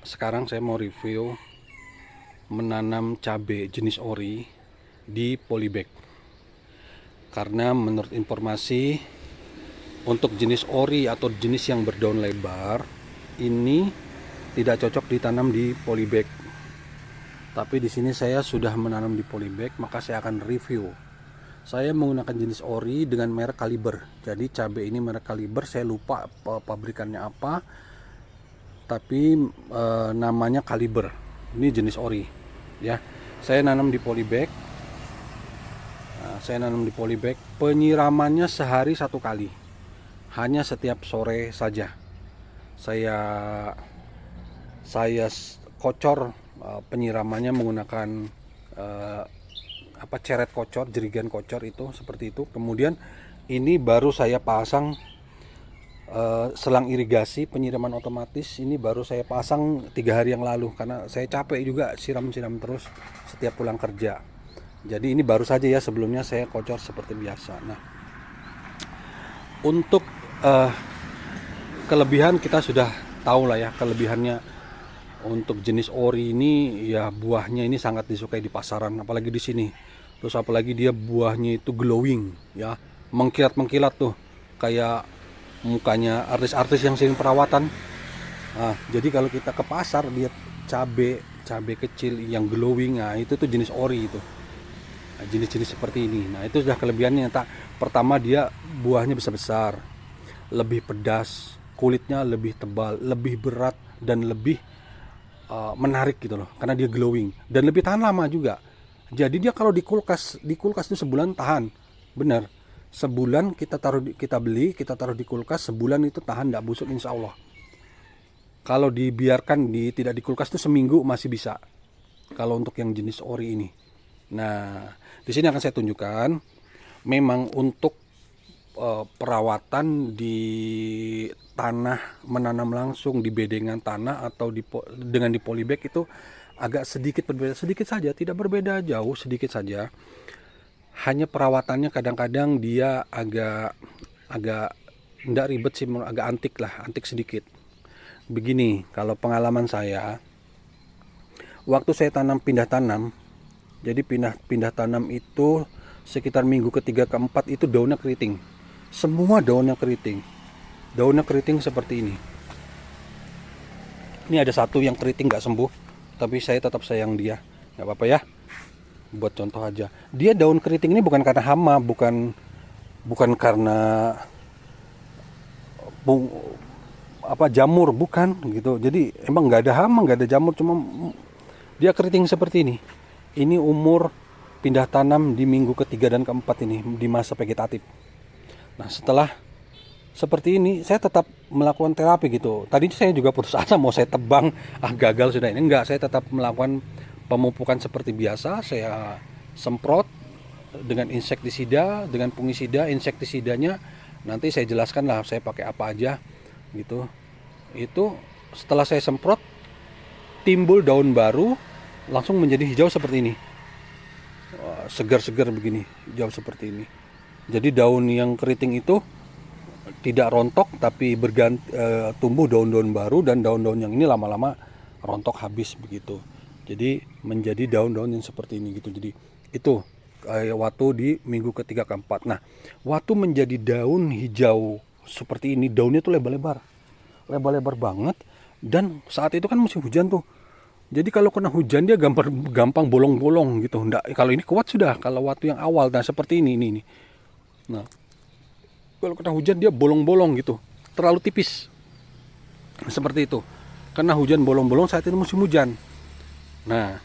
Sekarang saya mau review menanam cabai jenis ori di polybag. Karena menurut informasi untuk jenis ori atau jenis yang berdaun lebar ini tidak cocok ditanam di polybag. Tapi di sini saya sudah menanam di polybag, maka saya akan review. Saya menggunakan jenis ori dengan merek Kaliber. Jadi cabai ini merek Kaliber, saya lupa pabrikannya apa. Tapi namanya Kaliber. Ini jenis ori, ya. Saya nanam di polybag. Penyiramannya sehari 1 kali, hanya setiap sore saja. Saya kocor penyiramannya menggunakan ceret kocor, jerigen kocor itu seperti itu. Kemudian ini baru saya pasang selang irigasi penyiraman otomatis. Ini baru saya pasang 3 hari yang lalu karena saya capek juga siram-siram terus setiap pulang kerja. Jadi ini baru saja ya, sebelumnya saya kocor seperti biasa. Nah, untuk kelebihan kita sudah tahu lah ya kelebihannya. Untuk jenis ori ini ya, buahnya ini sangat disukai di pasaran, apalagi di sini. Terus apalagi dia buahnya itu glowing ya, mengkilat-mengkilat tuh kayak mukanya artis-artis yang sering perawatan. Nah, jadi kalau kita ke pasar lihat cabai kecil yang glowing, nah itu tuh jenis ori itu. Nah, jenis-jenis seperti ini. Nah, itu sudah kelebihannya. Pertama, dia buahnya besar-besar, lebih pedas, kulitnya lebih tebal, lebih berat, dan lebih menarik gitu loh, karena dia glowing dan lebih tahan lama juga. Jadi dia kalau di kulkas itu sebulan tahan, bener. Sebulan kita taruh di kulkas, sebulan itu tahan, tidak busuk insya Allah. Kalau dibiarkan tidak di kulkas itu seminggu masih bisa. Kalau untuk yang jenis ori ini. Nah, di sini akan saya tunjukkan. Memang untuk perawatan di tanah, menanam langsung di bedengan tanah atau dengan di polybag itu agak sedikit berbeda, sedikit saja, tidak berbeda jauh, sedikit saja. Hanya perawatannya kadang-kadang dia agak tidak ribet sih, agak antik sedikit. Begini, kalau pengalaman saya, waktu saya pindah tanam, jadi pindah tanam itu sekitar minggu ketiga keempat itu daunnya keriting. Semua daunnya keriting seperti ini. Ini ada satu yang keriting nggak sembuh, tapi saya tetap sayang dia, nggak apa-apa ya. Buat contoh aja, dia daun keriting ini bukan karena hama, bukan karena jamur, bukan gitu. Jadi emang nggak ada hama, nggak ada jamur, cuma dia keriting seperti ini. Ini umur pindah tanam di minggu ketiga dan keempat ini, di masa vegetatif. Nah, setelah seperti ini saya tetap melakukan terapi gitu. Tadi saya juga putus asa mau saya tebang, gagal sudah. Ini enggak, saya tetap melakukan pemupukan seperti biasa. Saya semprot dengan insektisida, dengan fungisida. Insektisidanya nanti saya jelaskan lah saya pakai apa aja gitu. Itu setelah saya semprot, timbul daun baru, langsung menjadi hijau seperti ini. Segar-segar begini, hijau seperti ini. Jadi daun yang keriting itu tidak rontok, tapi tumbuh daun-daun baru, dan daun-daun yang ini lama-lama rontok habis begitu. Jadi menjadi daun-daun yang seperti ini gitu. Jadi itu waktu di minggu ketiga keempat. Nah, waktu menjadi daun hijau seperti ini, daunnya tuh lebar-lebar banget. Dan saat itu kan musim hujan tuh. Jadi kalau kena hujan dia gampang bolong-bolong gitu. Nggak, kalau ini kuat sudah. Kalau waktu yang awal, nah seperti ini. Nah, kalau kena hujan dia bolong-bolong gitu, terlalu tipis seperti itu. Kena hujan bolong-bolong saat itu musim hujan. Nah,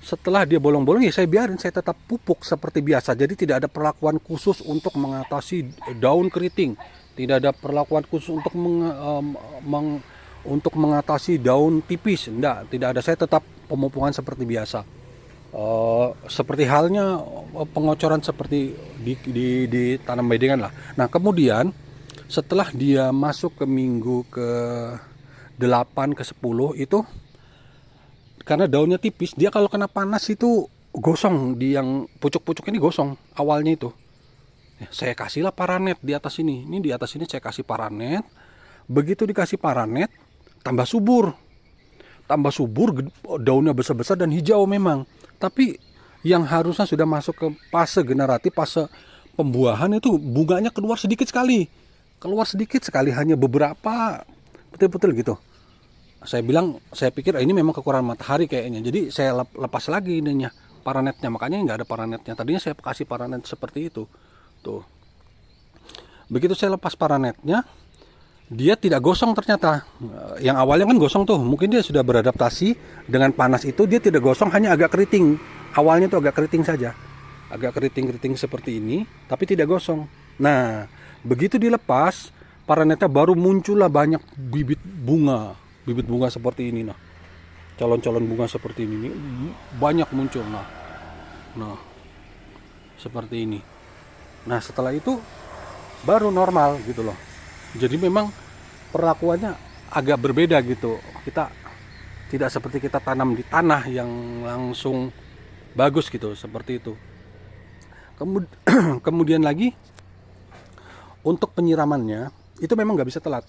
setelah dia bolong-bolong ya saya biarin, saya tetap pupuk seperti biasa. Jadi tidak ada perlakuan khusus untuk mengatasi daun keriting, tidak ada perlakuan khusus untuk untuk mengatasi daun tipis. Tidak ada. Saya tetap pemupukan seperti biasa. Seperti halnya pengocoran seperti di tanam bedengan lah. Nah, kemudian setelah dia masuk ke minggu ke 8 ke 10 itu, karena daunnya tipis, dia kalau kena panas itu gosong, di yang pucuk-pucuk ini gosong awalnya itu. Saya kasihlah paranet di atas ini. Ini di atas ini saya kasih paranet. Begitu dikasih paranet, tambah subur. tambah subur, daunnya besar-besar dan hijau memang. Tapi yang harusnya sudah masuk ke fase generatif, fase pembuahan, itu bunganya keluar sedikit sekali. Keluar sedikit sekali, hanya beberapa, betul-betul gitu. Saya pikir ini memang kekurangan matahari kayaknya. Jadi saya lepas lagi ininya, paranetnya. Makanya nggak ada paranetnya. Tadinya saya kasih paranet seperti itu. Tuh. Begitu saya lepas paranetnya, dia tidak gosong ternyata. Yang awalnya kan gosong tuh, mungkin dia sudah beradaptasi dengan panas itu, dia tidak gosong, hanya agak keriting. Awalnya tuh agak keriting saja, agak keriting-keriting seperti ini, tapi tidak gosong. Nah, begitu dilepas, paranetnya baru muncullah banyak bibit bunga seperti ini. Nah, calon-calon bunga seperti ini banyak muncul. Nah, seperti ini. Nah, setelah itu baru normal gitu loh. Jadi memang perlakuannya agak berbeda gitu. Kita tidak seperti kita tanam di tanah yang langsung bagus gitu, seperti itu. Kemudian lagi untuk penyiramannya itu memang nggak bisa telat.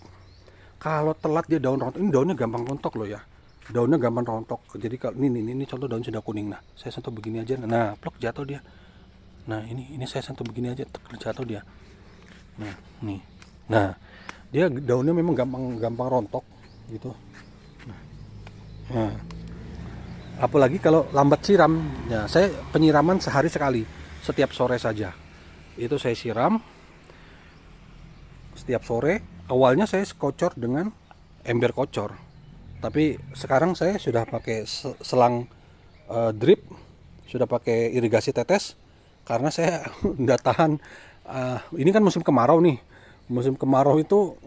Kalau telat dia daun rontok. Ini daunnya gampang rontok loh ya. Daunnya gampang rontok. Jadi kalau ini contoh daun sudah kuning. Nah, saya sentuh begini aja. Nah, plok jatuh dia. Nah, ini saya sentuh begini aja, jatuh dia. Nah, nih. Nah, dia daunnya memang gampang rontok gitu. Nah, apalagi kalau lambat siram. Ya, saya penyiraman sehari sekali, setiap sore saja. Itu saya siram setiap sore. Awalnya saya kocor dengan ember kocor, tapi sekarang saya sudah pakai selang drip, sudah pakai irigasi tetes, karena saya nggak tahan. Ini kan musim kemarau nih. Musim kemarau itu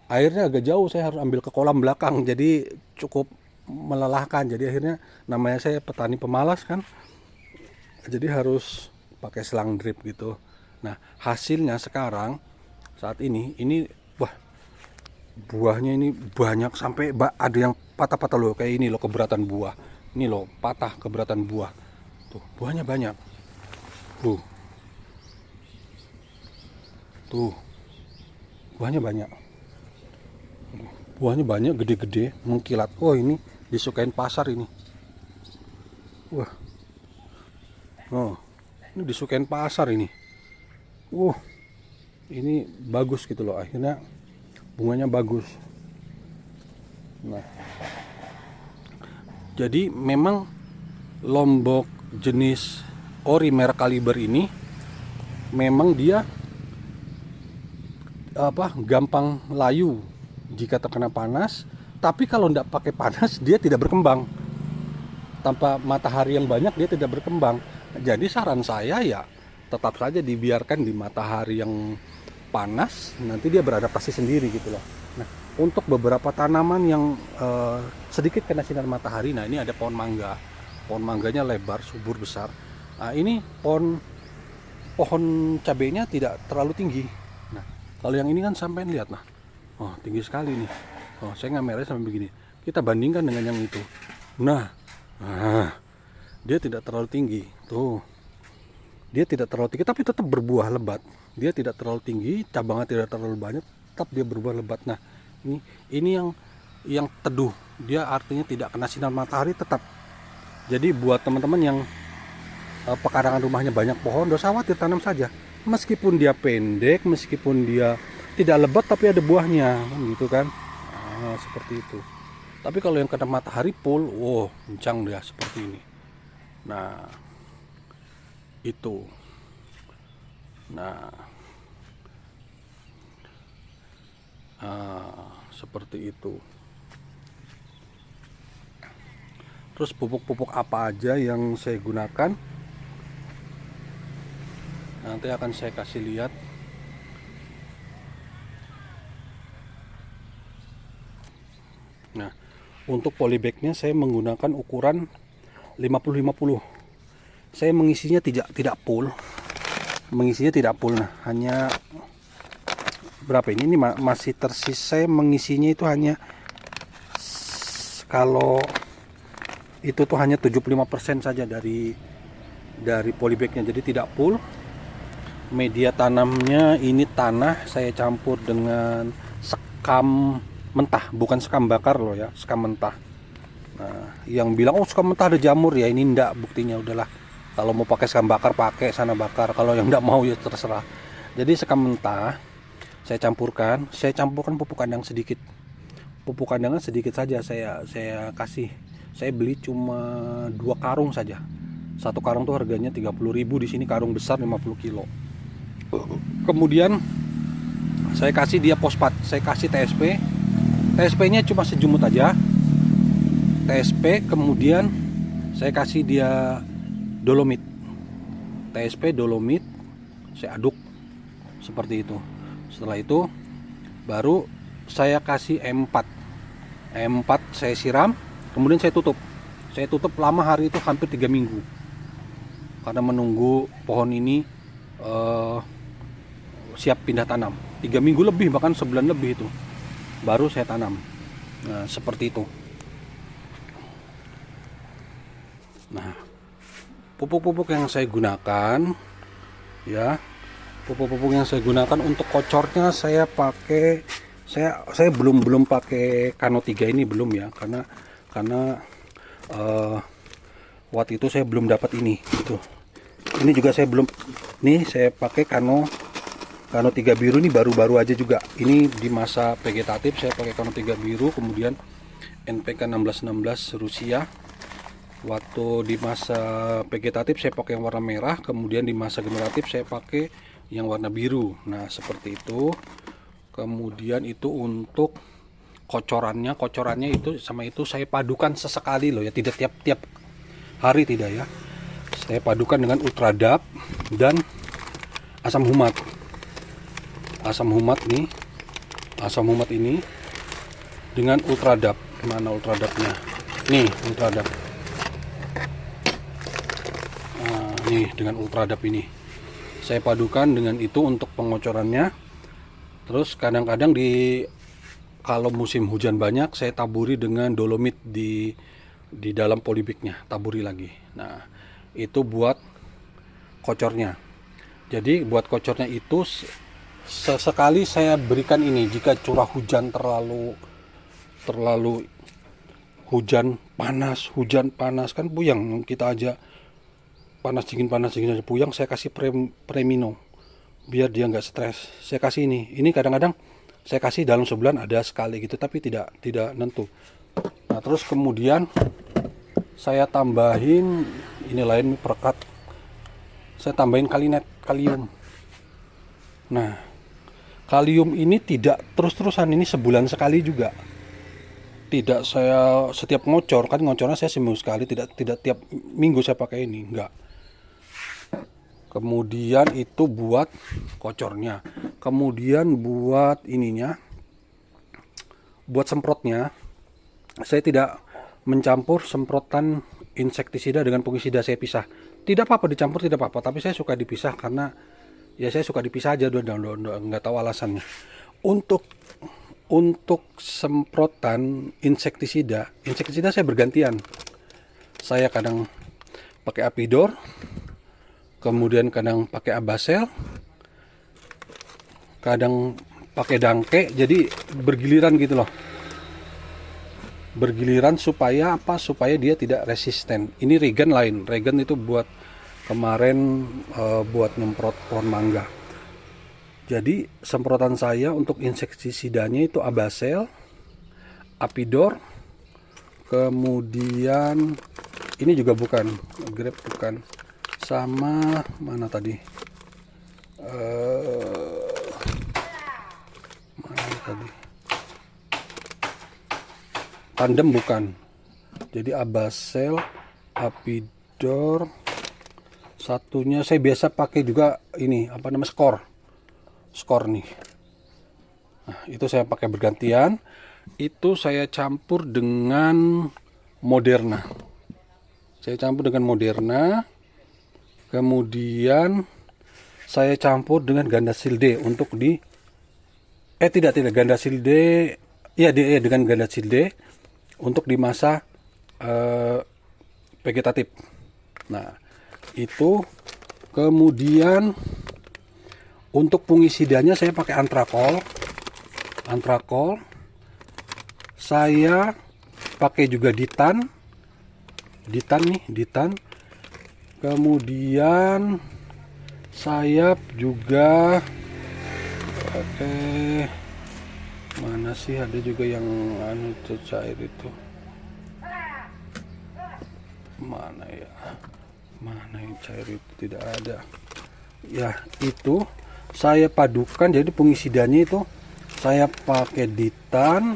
airnya agak jauh, saya harus ambil ke kolam belakang, jadi cukup melelahkan. Jadi akhirnya, namanya saya petani pemalas kan, jadi harus pakai selang drip gitu. Nah, hasilnya sekarang saat ini wah, buahnya ini banyak, sampai ada yang patah-patah loh, kayak ini loh keberatan buah. Ini loh patah keberatan buah. Tuh, buahnya banyak. Tuh, buahnya banyak. Buahnya banyak, gede-gede, mengkilat. Oh, ini disukain pasar ini. Wah. Oh, ini disukain pasar ini. Ini bagus gitu loh. Akhirnya bunganya bagus. Nah, jadi memang lombok jenis ori merek kaliber ini memang dia gampang layu jika terkena panas, tapi kalau tidak pakai panas dia tidak berkembang. Tanpa matahari yang banyak dia tidak berkembang. Jadi saran saya ya tetap saja dibiarkan di matahari yang panas, nanti dia beradaptasi sendiri gitu loh. Nah, untuk beberapa tanaman yang sedikit kena sinar matahari, nah ini ada pohon mangga. Pohon mangganya lebar, subur, besar. Nah, ini pohon cabenya tidak terlalu tinggi. Nah, kalau yang ini kan sampai lihat, nah, oh tinggi sekali nih. Oh, saya ngamernya sampai begini. Kita bandingkan dengan yang itu. Nah, dia tidak terlalu tinggi. Tuh, dia tidak terlalu tinggi, tapi tetap berbuah lebat. Dia tidak terlalu tinggi, cabangnya tidak terlalu banyak, tetap dia berbuah lebat. Nah, ini yang teduh. Dia artinya tidak kena sinar matahari tetap. Jadi buat teman-teman yang pekarangan rumahnya banyak pohon, dosa khawatir, tanam saja. Meskipun dia pendek, meskipun dia tidak lebat, tapi ada buahnya, gitu kan. Nah, seperti itu. Tapi kalau yang kena matahari full, kencang dia seperti ini. Nah, itu. Nah, seperti itu. Terus pupuk-pupuk apa aja yang saya gunakan, nanti akan saya kasih lihat. Nah, untuk polybagnya saya menggunakan ukuran 50-50. Saya mengisinya tidak full. Mengisinya tidak full. Nah, hanya berapa ini? Ini masih tersisa. Saya mengisinya itu hanya, kalau itu tuh hanya 75% saja dari polybagnya, jadi tidak full. Media tanamnya ini tanah saya campur dengan sekam mentah, bukan sekam bakar loh ya, sekam mentah. Nah, yang bilang oh suka mentah ada jamur, ya ini enggak, buktinya udahlah. Kalau mau pakai sekam bakar pakai sana bakar, kalau yang enggak mau ya terserah. Jadi sekam mentah saya campurkan pupuk kandang sedikit. Pupuk kandangan sedikit saja saya kasih. Saya beli cuma 2 karung saja. Satu karung tuh harganya 30.000, di sini karung besar 50 kilo. Kemudian saya kasih dia fosfat, saya kasih TSP. TSP-nya cuma sejumut aja. TSP, kemudian saya kasih dia dolomit. TSP dolomit saya aduk seperti itu. Setelah itu baru saya kasih M4. M4 saya siram, kemudian saya tutup. Saya tutup lama, hari itu hampir 3 minggu. Karena menunggu pohon ini siap pindah tanam. 3 minggu lebih, bahkan sebulan lebih itu baru saya tanam. Nah, seperti itu. Nah, pupuk-pupuk yang saya gunakan, ya, pupuk-pupuk yang saya gunakan untuk kocornya saya pakai, saya belum pakai Kano 3 ini, belum ya, karena waktu itu saya belum dapat ini gitu. Ini juga saya belum, nih saya pakai Kano 3 biru, ini baru-baru aja juga. Ini di masa vegetatif saya pakai Kano 3 biru, kemudian NPK 1616 Rusia. Waktu di masa vegetatif saya pakai yang warna merah, kemudian di masa generatif saya pakai yang warna biru. Nah, seperti itu. Kemudian itu untuk kocorannya itu sama itu saya padukan sesekali loh ya, tidak tiap hari, tidak ya. Saya padukan dengan Ultradap dan asam humat. Asam humat ini dengan Ultradap. Mana Ultradapnya? Nih, Ultradap. Nih, dengan Ultradap ini saya padukan dengan itu untuk pengocorannya. Terus kadang-kadang kalau musim hujan banyak saya taburi dengan dolomit di dalam polybagnya, taburi lagi. Nah, itu buat kocornya. Jadi buat kocornya itu sesekali saya berikan ini jika curah hujan terlalu hujan panas kan puyeng kita aja, panas dingin aja puyeng. Saya kasih Premino biar dia nggak stres. Saya kasih ini kadang-kadang saya kasih dalam sebulan ada sekali gitu, tapi tidak nentu. Nah, terus kemudian saya tambahin ini lain perekat, saya tambahin kalium. Nah, kalium ini tidak terus-terusan, ini sebulan sekali juga. Tidak saya setiap ngocor, kan ngocornya saya seminggu sekali, tidak tiap minggu saya pakai ini, enggak. Kemudian itu buat kocornya. Kemudian buat ininya, buat semprotnya, saya tidak mencampur semprotan insektisida dengan fungisida, saya pisah. Tidak apa-apa dicampur, tidak apa-apa, tapi saya suka dipisah karena ya saya suka dipisah aja, nggak tahu alasannya. Untuk semprotan insektisida saya bergantian. Saya kadang pakai Apidor, kemudian kadang pakai Abasel, kadang pakai Dangke, jadi bergiliran gitu loh. Bergiliran supaya apa? Supaya dia tidak resisten. Ini Regen lain. Regen itu buat kemarin buat nyemprot pohon mangga. Jadi semprotan saya untuk insektisidanya itu Abasel, Apidor, kemudian ini juga bukan, Grep bukan, sama mana tadi? Mana tadi? Tandem bukan. Jadi Abasel, Apidor, satunya saya biasa pakai juga ini apa namanya, skor nih. Nah, itu saya pakai bergantian. Itu saya campur dengan Moderna. Kemudian saya campur dengan Gandasil D untuk tidak Gandasil D. Iya, dengan Gandasil D untuk di masa vegetatif. Nah, itu kemudian untuk fungisidanya saya pakai Antrakol. Saya pakai juga ditan nih, ditan. Kemudian sayap juga pakai, mana sih, ada juga yang anu itu cair itu, mana yang cair itu, tidak ada ya. Itu saya padukan, jadi pengisidannya itu saya pakai ditan,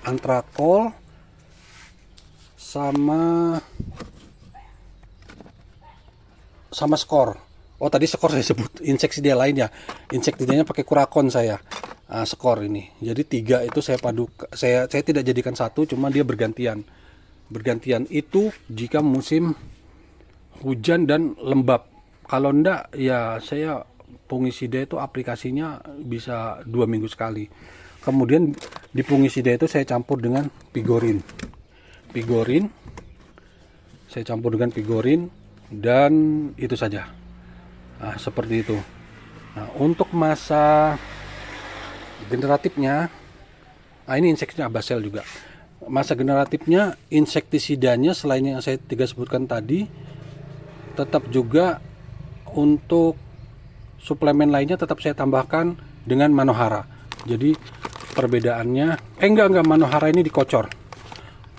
antrakol, sama skor. Oh, tadi skor saya sebut, insektisida lainnya. Insektisidanya pakai kurakon saya. Skor ini. Jadi 3 itu saya padukan. Saya tidak jadikan satu, cuma dia bergantian. Bergantian itu jika musim hujan dan lembab. Kalau enggak ya saya fungisida itu aplikasinya bisa 2 minggu sekali. Kemudian di fungisida itu saya campur dengan pigorin. Saya campur dengan pigorin dan itu saja. Nah, seperti itu. Nah, untuk masa generatifnya, ini insektisida Abasel juga. Masa generatifnya, insektisidanya selain yang saya 3 sebutkan tadi, tetap juga untuk suplemen lainnya tetap saya tambahkan dengan Manohara. Jadi perbedaannya, enggak, Manohara ini dikocor.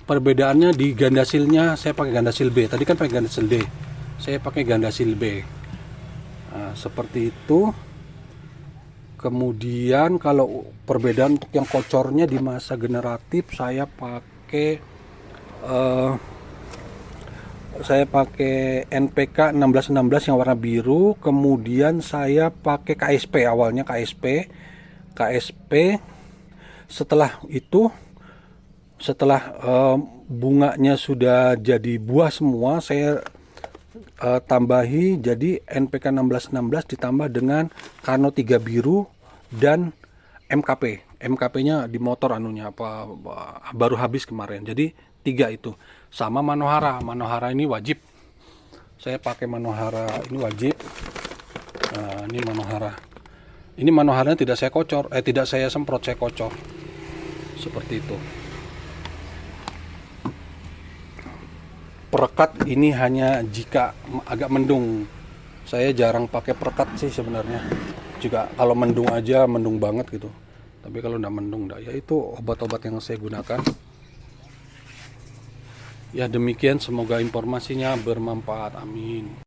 Perbedaannya di gandasilnya saya pakai gandasil B. Tadi kan pakai gandasil D. Saya pakai gandasil B. Nah, seperti itu. Kemudian kalau perbedaan untuk yang kocornya di masa generatif, saya pakai NPK 1616 yang warna biru. Kemudian saya pakai KSP, awalnya KSP. Setelah itu, setelah bunganya sudah jadi buah semua, saya tambahi jadi NPK 1616 ditambah dengan Kano 3 biru dan MKP-nya di motor anunya baru habis kemarin. Jadi 3 itu. Sama Manohara ini wajib. Saya pakai Manohara ini wajib. Nah, ini Manohara. Ini Manoharanya tidak saya kocor, tidak saya semprot, saya kocor. Seperti itu. Perekat ini hanya jika agak mendung. Saya jarang pakai perekat sih sebenarnya. Juga kalau mendung aja, mendung banget gitu. Tapi kalau udah mendung, ya itu obat-obat yang saya gunakan. Ya demikian, semoga informasinya bermanfaat. Amin.